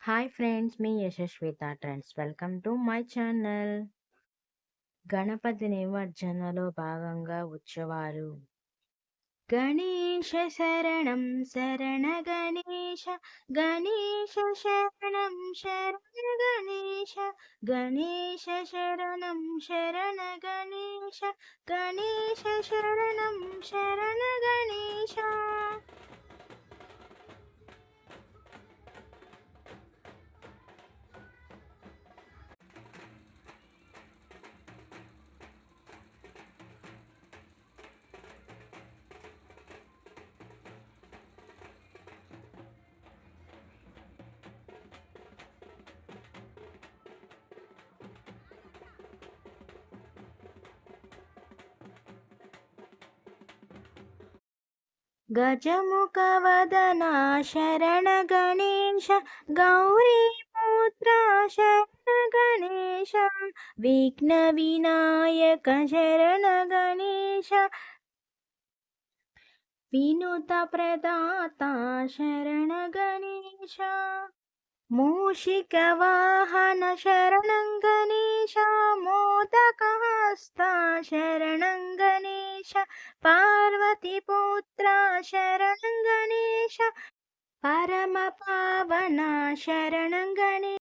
Hi friends, మీ Yashaswitha trends. Welcome to my channel. Ganapati నిమజ్జనలో భాగంగా ఉత్సవాలు. గణేశ శరణం శరణ గణేశ, గణేశ శరణం శరణ గణేశ, గణేశ శరణం శరణ గణేశ, గణేశ శరణం శరణ గణేశ. गजमुखवदना शरण गणेश, गौरीपुत्रा शरण गणेश, विघ्नविनायक शरण गणेश, विनुतप्रदाता शरण गणेश, मूषिकवाहन शरणं गणेश, मोदकहस्ता शरणं गणेश, पार्वतीपुत्रा शरणं गणेश, परमपावना शरणं गणेश.